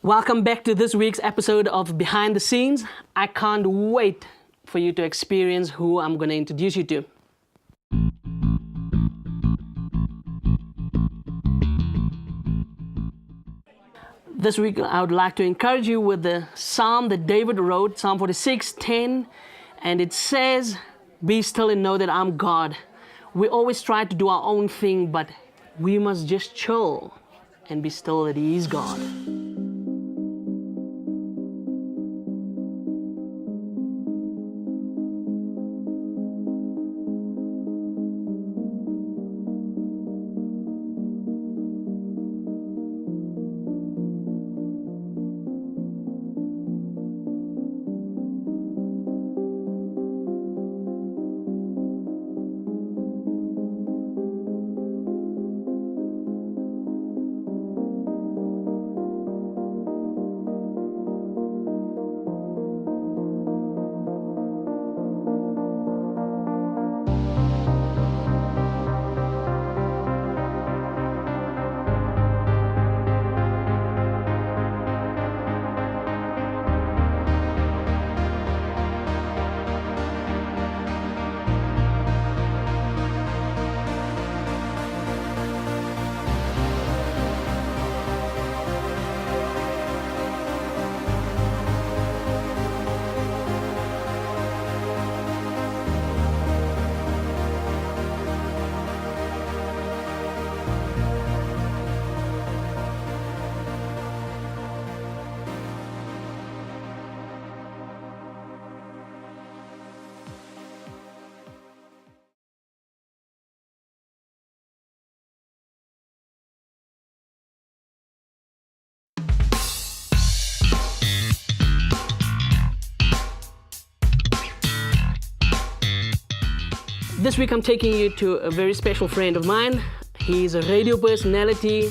Welcome back to this week's episode of Behind the Scenes. I can't wait for you to experience who I'm going to introduce you to. This week I would like to encourage you with the psalm that David wrote, Psalm 46:10, and it says, "Be still and know that I'm God." We always try to do our own thing, but we must just chill and be still that He is God. This week I'm taking you to a very special friend of mine. He's a radio personality.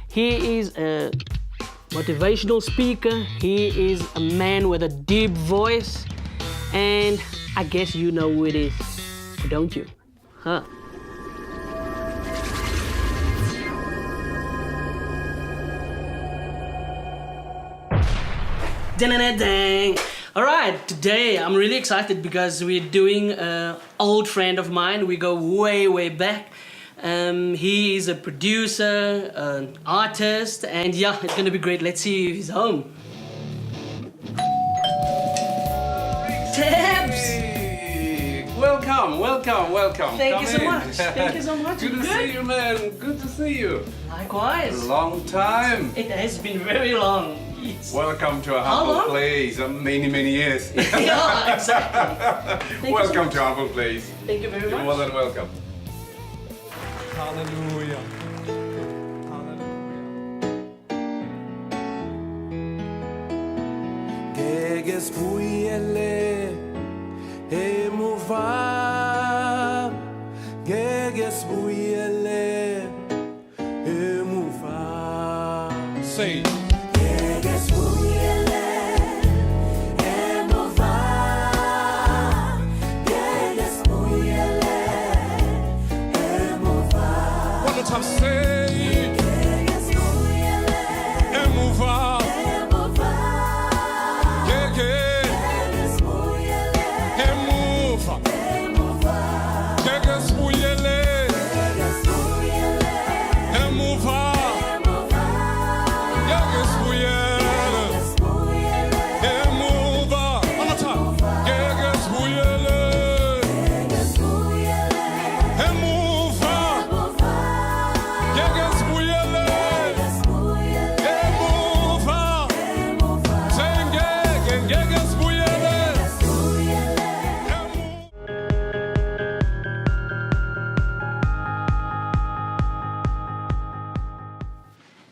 He is a motivational speaker. He is a man with a deep voice. And I guess you know who it is, don't you? Huh? Dang. All right, today I'm really excited because we're doing an old friend of mine. We go way back. He is a producer, an artist, and yeah, it's gonna be great. Let's see if he's home. Tebs! Hey, welcome. Thank Come you so in. much. Thank you so much. Good to see you, man. Good to see you. Likewise. Long time. It has been very long. Welcome to a How humble long? place. Many years. Yeah, exactly. Welcome to humble place. Thank you very You're much. more than welcome. Hallelujah. Ngeke sibuyele emuva, ngeke sibuyele emuva. Say. Ngeke sibuyele emuva, ngeke sibuyele emuva. One more time, say. Ngeke sibuyele emuva.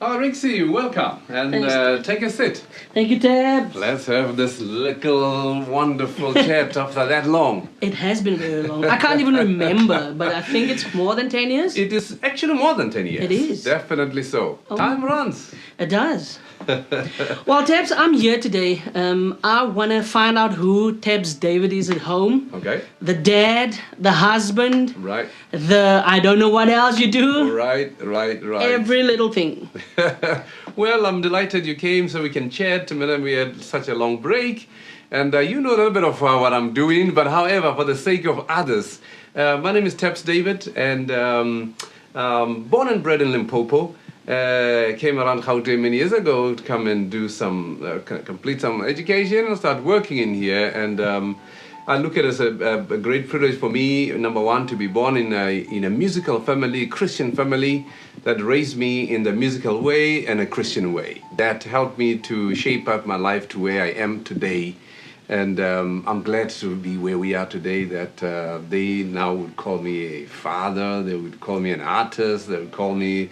Oh, Rixi, welcome. And take a sit. Thank you, Tebs. Let's have this little wonderful chat after that long. It has been very long. I can't even remember, but I think it's more than 10 years. It is actually more than 10 years. It is. Definitely so. Oh. Time runs. It does. Well, Tebs, I'm here today. I want to find out who Tebs David is at home. Okay. The dad, the husband, Right. the I don't know what else you do. Right. Every little thing. Well, I'm delighted you came so we can chat. We had such a long break. And you know a little bit of what I'm doing. But however, for the sake of others, my name is Tebs David, and born and bred in Limpopo. Came around Gauteng many years ago to come and do some, complete some education and start working in here. And I look at it as a great privilege for me, number one, to be born in a musical family, Christian family, that raised me in the musical way and a Christian way. That helped me to shape up my life to where I am today. And I'm glad to be where we are today, that they now would call me a father, they would call me an artist, they would call me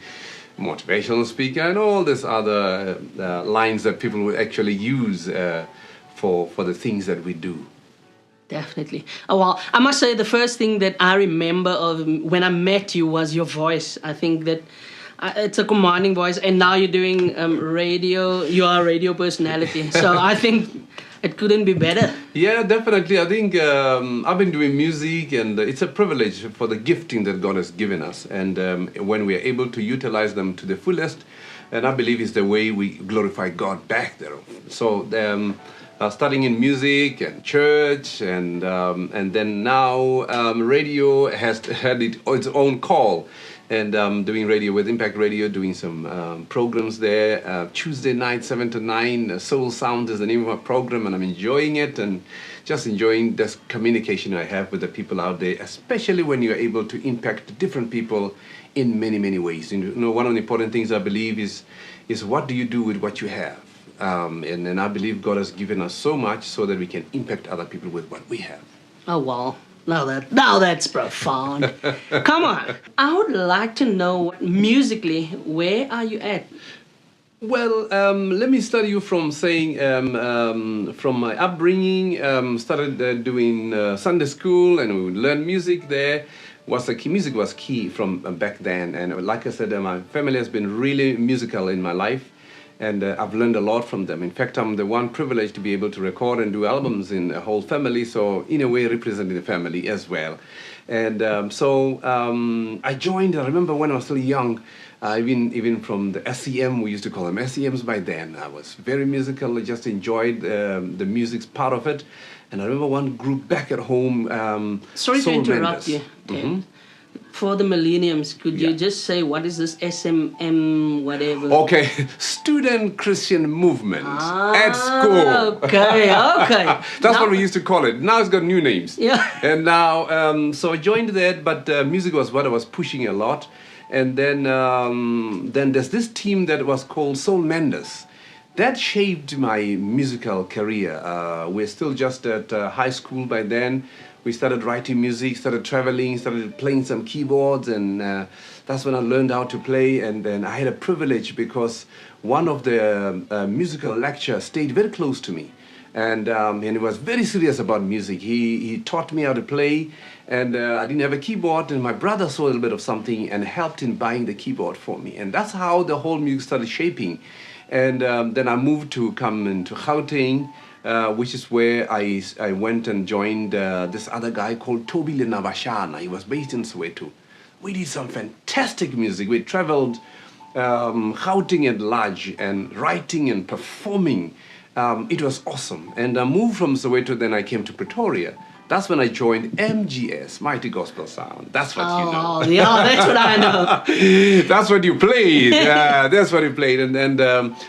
motivational speaker, and all these other lines that people would actually use for the things that we do. Definitely. Oh, well, I must say the first thing that I remember of when I met you was your voice. I think that it's a commanding voice, and now you're doing radio. You are a radio personality, so I think it couldn't be better. Yeah, definitely. I think I've been doing music, and it's a privilege for the gifting that God has given us. And when we are able to utilize them to the fullest, and I believe it's the way we glorify God back there. So studying in music and church, and then now radio has had its own call. And doing radio with Impact Radio, doing some programs there. Tuesday night, 7 to 9, Soul Sound is the name of my program, and I'm enjoying it, and just enjoying this communication I have with the people out there, especially when you're able to impact different people in many, many ways. You know, one of the important things I believe is what do you do with what you have? And I believe God has given us so much so that we can impact other people with what we have. Oh, wow. Now that's profound. Come on. I would like to know, musically, where are you at? Well, let me start you from saying, from my upbringing, started doing Sunday school, and we would learn music there. Music was key from back then, and like I said, my family has been really musical in my life. And I've learned a lot from them. In fact, I'm the one privileged to be able to record and do albums in a whole family, so in a way representing the family as well. And I joined, I remember when I was still young, even from the SEM, we used to call them SEMs by then. I was very musical, I just enjoyed the music's part of it. And I remember one group back at home, Sorry to interrupt you. Mm-hmm. For the millenniums, could you just say what is this SMM whatever? Okay, Student Christian Movement at school. Okay. That's what we used to call it. Now it's got new names. Yeah. And now, so I joined that, but music was what I was pushing a lot. And then there's this team that was called Soul Menders. That shaped my musical career. We're still just at high school by then. We started writing music, started traveling, started playing some keyboards, and that's when I learned how to play. And then I had a privilege because one of the musical lecturers stayed very close to me. And he was very serious about music. He taught me how to play, and I didn't have a keyboard, and my brother saw a little bit of something and helped in buying the keyboard for me. And that's how the whole music started shaping. And then I moved to come into Gauteng, which is where I went and joined this other guy called Toby Lenabashana. He was based in Soweto. We did some fantastic music. We traveled Gauteng at large and writing and performing. It was awesome. And I moved from Soweto, then I came to Pretoria. That's when I joined MGS, Mighty Gospel Sound. That's what you know. Oh, yeah, that's what I know. That's what you played. Yeah, that's what you played. And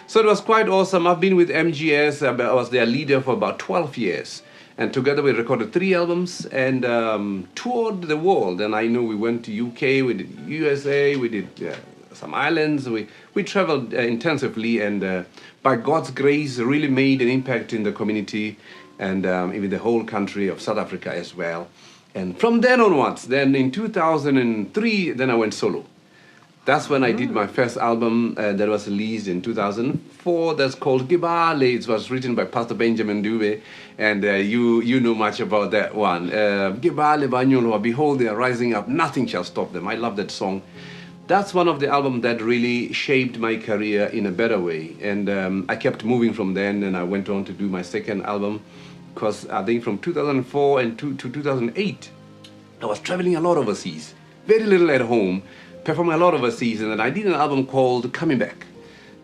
so it was quite awesome. I've been with MGS. I was their leader for about 12 years. And together we recorded 3 albums and toured the world. And I know we went to UK, we did USA, we did some islands. We traveled intensively, and by God's grace really made an impact in the community and even the whole country of South Africa as well. And from then onwards, then in 2003, then I went solo. That's when I did my first album that was released in 2004. That's called Gibale. It was written by Pastor Benjamin Dube, and you know much about that one. Gibale Banyolo, behold, they are rising up. Nothing shall stop them. I love that song. that's one of the albums that really shaped my career in a better way. And I kept moving from then, and I went on to do my second album, because I think from 2004 and to 2008, I was traveling a lot overseas, very little at home, performing a lot overseas, and then I did an album called Coming Back.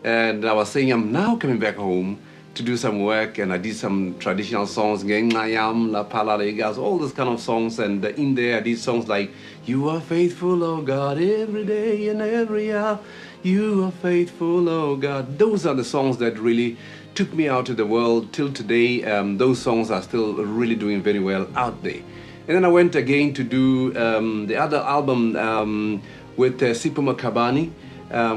And I was saying, I'm now coming back home to do some work, and I did some traditional songs, Geng Ayam, La Palalegas, all those kind of songs, and in there I did songs like, You are faithful, oh God, every day and every hour, you are faithful, oh God. Those are the songs that really took me out to the world. Till today, those songs are still really doing very well out there. And then I went again to do the other album with Sipho Makhabane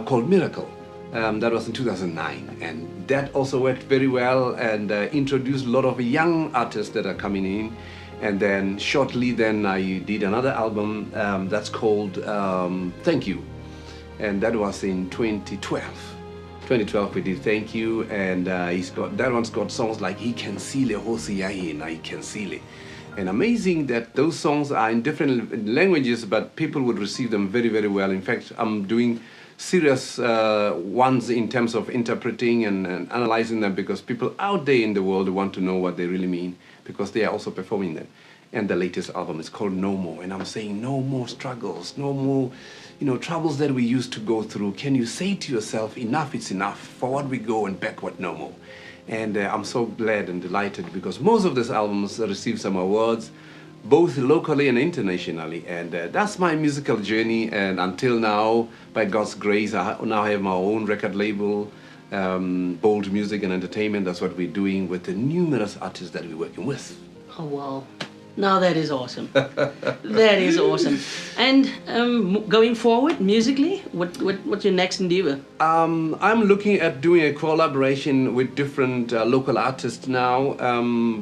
called Miracle. That was in 2009, and that also worked very well and introduced a lot of young artists that are coming in. And then shortly then I did another album that's called Thank You, and that was in 2012. 2012 we did Thank You, and that one's got songs like He Can Sile Hosi Yahi Na He Can Sile. And amazing that those songs are in different languages, but people would receive them very, very well. In fact, I'm doing serious ones in terms of interpreting and analyzing them, because people out there in the world want to know what they really mean, because they are also performing them. And the latest album is called No More, and I'm saying no more struggles, no more, troubles that we used to go through. Can you say to yourself, enough is enough, forward we go and backward no more. And I'm so glad and delighted, because most of these albums received some awards, both locally and internationally. And that's my musical journey. And until now, by God's grace, I now have my own record label, Bold Music and Entertainment. That's what we're doing with the numerous artists that we're working with. Oh, wow. Now that is awesome. That is awesome. And going forward, musically, what's your next endeavor? I'm looking at doing a collaboration with different local artists now.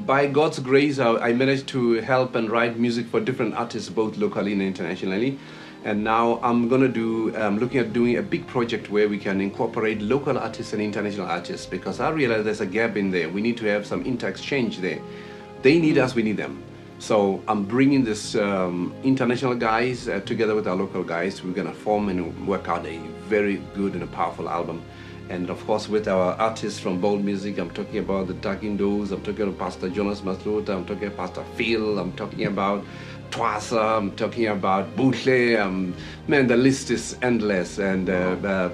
By God's grace, I managed to help and write music for different artists, both locally and internationally. And now I'm looking at doing a big project where we can incorporate local artists and international artists, because I realize there's a gap in there. We need to have some inter-exchange there. They need us, we need them. So I'm bringing this international guys together with our local guys. We're gonna form and work out a very good and a powerful album. And of course, with our artists from Bold Music, I'm talking about the Takindos, I'm talking about Pastor Jonas Masluta, I'm talking about Pastor Phil, I'm talking about Twasa, I'm talking about Butle. Man, the list is endless. And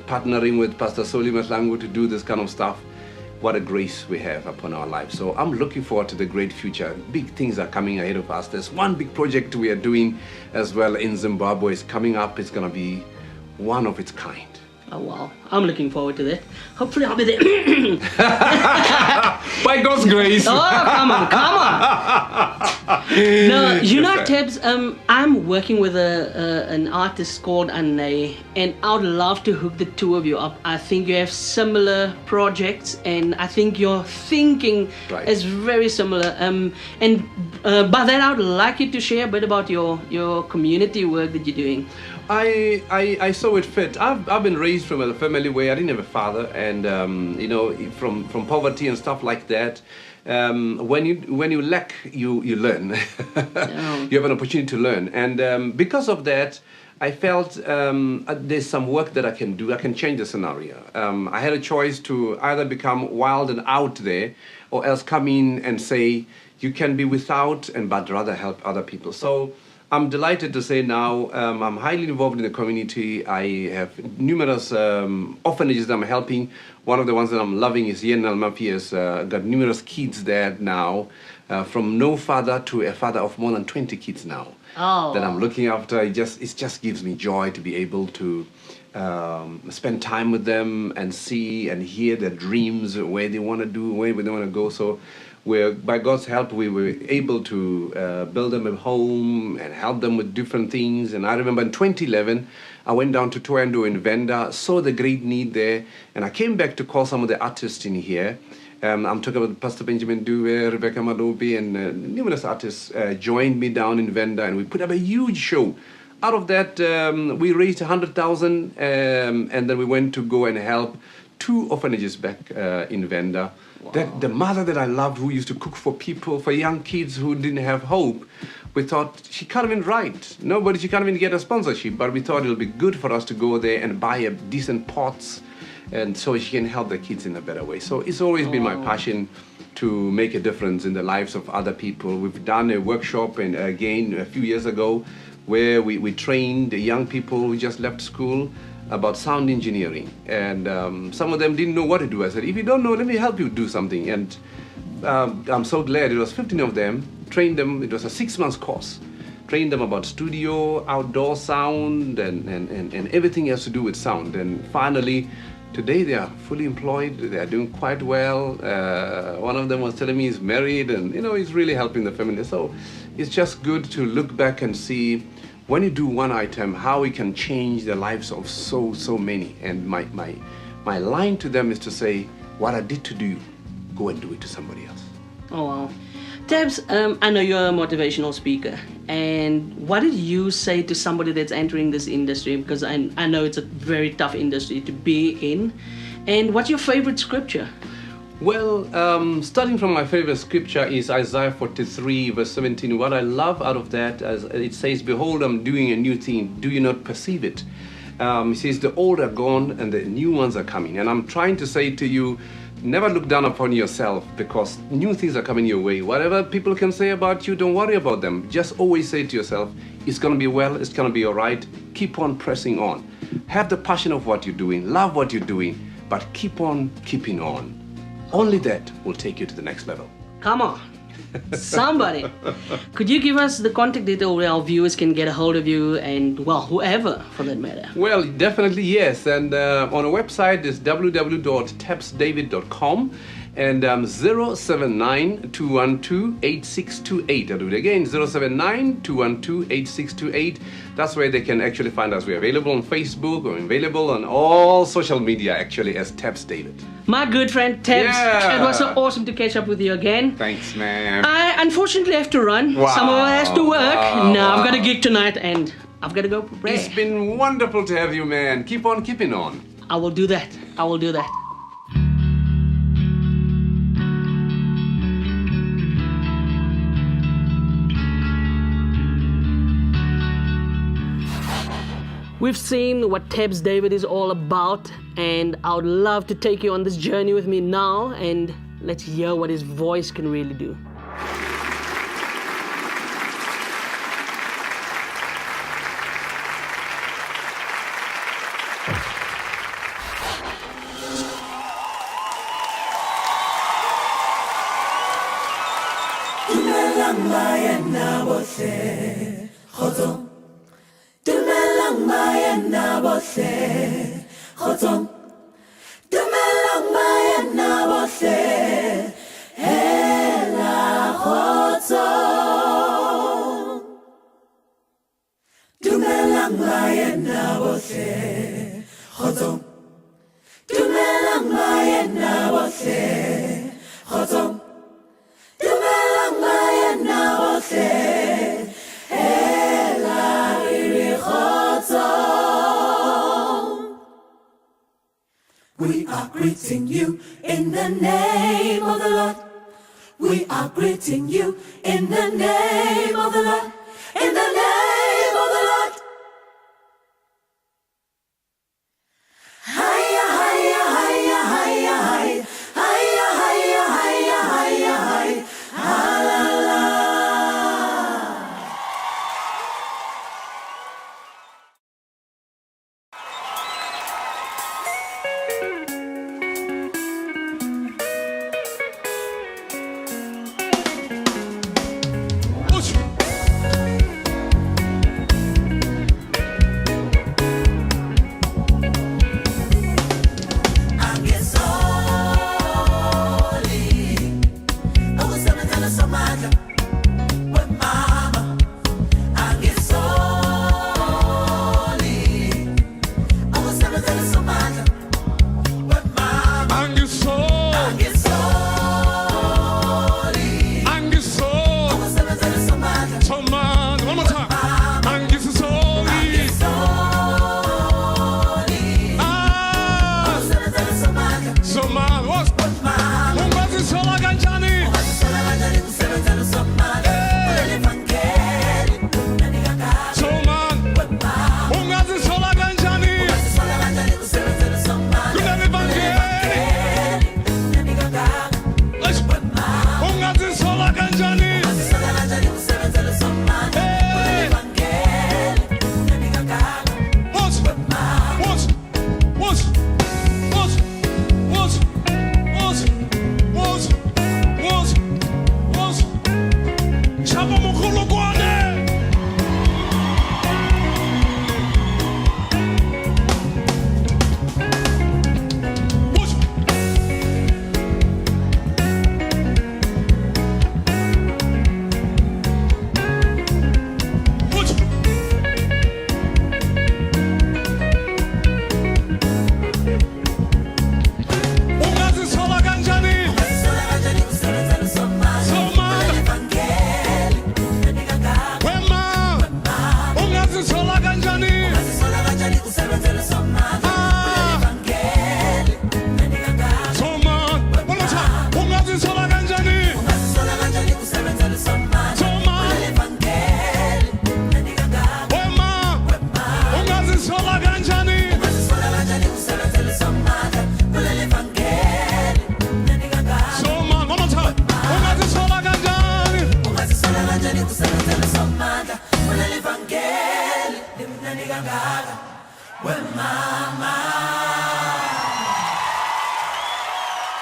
partnering with Pastor Soli Maslangu to do this kind of stuff. What a grace we have upon our lives. So I'm looking forward to the great future. Big things are coming ahead of us. There's one big project we are doing as well in Zimbabwe. It's coming up. It's going to be one of its kind. Oh, wow. I'm looking forward to that. Hopefully I'll be there. By God's grace. Oh, come on. No, Tebs, I'm working with an artist called Anne, and I would love to hook the two of you up. I think you have similar projects, and I think your thinking is very similar. And by that, I would like you to share a bit about your community work that you're doing. I saw it fit. I've been raised from a family where I didn't have a father, and from poverty and stuff like that. When you lack, you learn. You have an opportunity to learn, and because of that, I felt there's some work that I can do. I can change the scenario. I had a choice to either become wild and out there, or else come in and say you can be without but rather help other people. So I'm delighted to say now I'm highly involved in the community. I have numerous orphanages that I'm helping. One of the ones that I'm loving is Yen Almafi has got numerous kids there now, from no father to a father of more than 20 kids now that I'm looking after. It just gives me joy to be able to spend time with them and see and hear their dreams, where they want to do, where they want to go. So by God's help, we were able to build them a home and help them with different things. And I remember in 2011, I went down to Toyando in Venda, saw the great need there, and I came back to call some of the artists in here. I'm talking about Pastor Benjamin Dube, Rebecca Madobi, and numerous artists joined me down in Venda, and we put up a huge show. Out of that, we raised 100,000, and then we went to go and help 2 orphanages back in Venda. Wow. The mother that I loved, who used to cook for people, for young kids who didn't have hope, we thought she can't even write. She can't even get a sponsorship, but we thought it'll be good for us to go there and buy a decent pots, and so she can help the kids in a better way. So it's always been my passion to make a difference in the lives of other people. We've done a workshop, and again, a few years ago, where we trained the young people who just left school about sound engineering. And some of them didn't know what to do. I said, if you don't know, let me help you do something. And I'm so glad it was 15 of them, trained them. It was a 6-month course. Trained them about studio, outdoor sound, and everything else to do with sound. And finally, today they are fully employed. They are doing quite well. One of them was telling me he's married, and he's really helping the family. So it's just good to look back and see when you do one item, how it can change the lives of so many. And my line to them is to say, what I did to you, go and do it to somebody else. Oh, wow. Tebs, I know you're a motivational speaker. And what did you say to somebody that's entering this industry? Because I know it's a very tough industry to be in. And what's your favorite scripture? Well, starting from my favorite scripture is Isaiah 43, verse 17. What I love out of that, as it says, behold, I'm doing a new thing. Do you not perceive it? It says, the old are gone and the new ones are coming. And I'm trying to say to you, never look down upon yourself, because new things are coming your way. Whatever people can say about you, don't worry about them. Just always say to yourself, it's going to be well, it's going to be all right. Keep on pressing on. Have the passion of what you're doing, love what you're doing, but keep on keeping on. Only that will take you to the next level. Come on. Somebody. Could you give us the contact detail where our viewers can get a hold of you and, well, whoever for that matter? Well, definitely yes. And on our website is www.tebsdavid.com and 079-212-8628. I'll do it again, 079-212-8628. That's where they can actually find us. We're available on Facebook, we're available on all social media actually as Tebs David. My good friend Tebs, Yeah. it was so awesome to catch up with you again. Thanks, man. I unfortunately have to run. Wow. Someone has to work. Wow. Now I've got a gig tonight and I've got to go prepare. It's been wonderful to have you, man. Keep on keeping on. I will do that. I will do that. We've seen what Tebs David is all about, and I would love to take you on this journey with me now, and let's hear what his voice can really do. We are greeting you in the name of the Lord. We are greeting you in the name of the Lord. In the name of the Lord. Hiya, hiya, hiya, hiya, hiya. Hiya, hiya, hiya, hiya, hiya. Ha-la-la. Chapa Mukulukwane.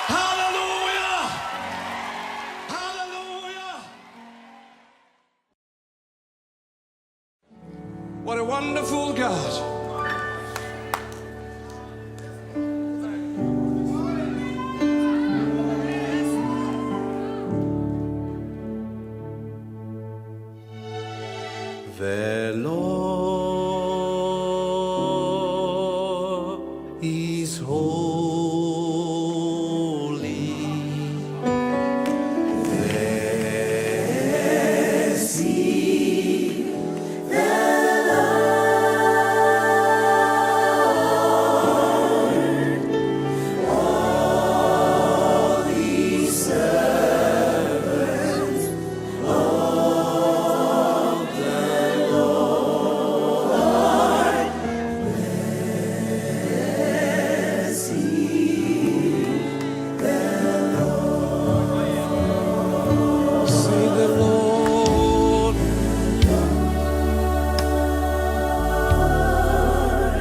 Hallelujah! Hallelujah! What a wonderful God. The Lord is holy. Bless ye the Lord, all ye servants of the Lord. Bless ye the Lord. Say the Lord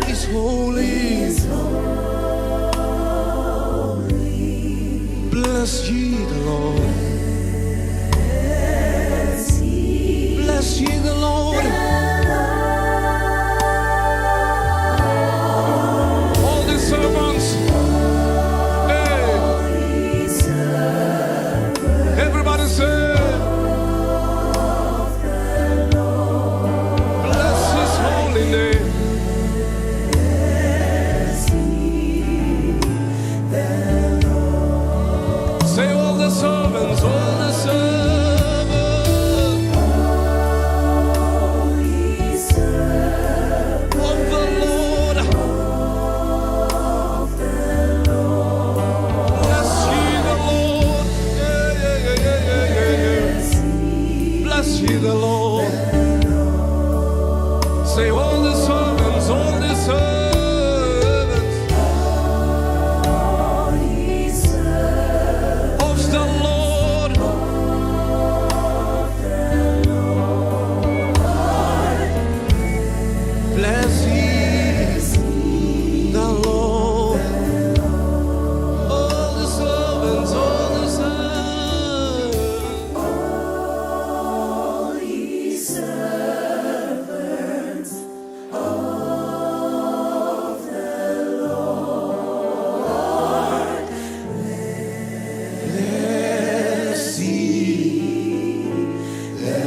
is holy. Bless ye the Lord. Bless ye the Lord. All the servants. Hey. Everybody say. Bless his holy name. Say all the servants, all the servants of the Lord. Bless ye the Lord. Yeah, yeah, yeah, yeah, yeah, yeah. Bless ye the Lord. Say all the servants, all the servants of the Lord. Bless ye the Lord. All the servants, all the servants. All ye servants of the Lord. Bless ye the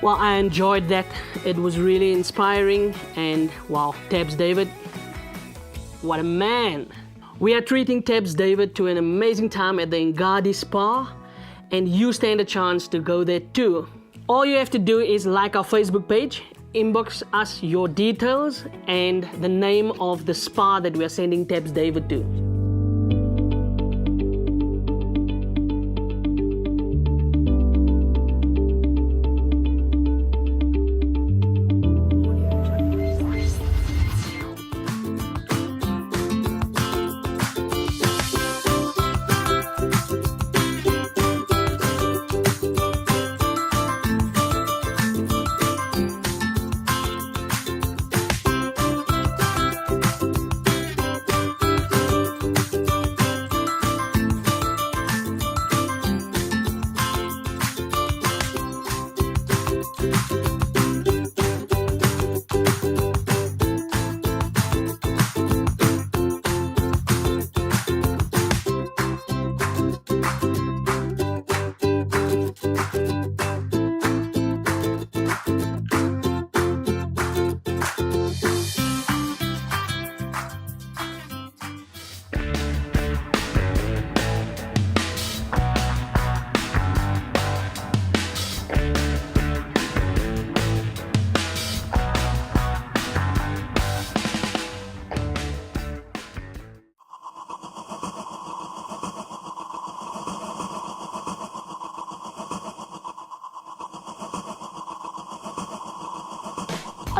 Well, I enjoyed that. It was really inspiring. And wow, Tebs David, what a man. We are treating Tebs David to an amazing time at the Ngadi Spa, and you stand a chance to go there too. All you have to do is like our Facebook page, inbox us your details and the name of the spa that we are sending Tebs David to.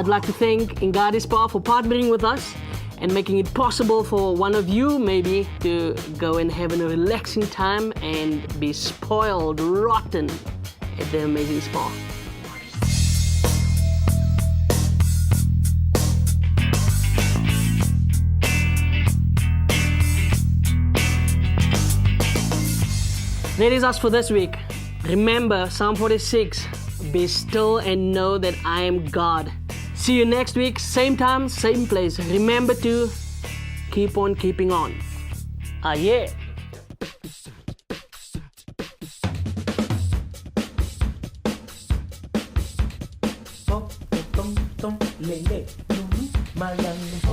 I'd like to thank Ingadi Spa for partnering with us and making it possible for one of you maybe to go and have a relaxing time and be spoiled rotten at the amazing spa. That is us for this week. Remember Psalm 46, be still and know that I am God. See you next week, same time, same place. Remember to keep on keeping on. Ah, yeah. Tom, tom, tom, lele, malang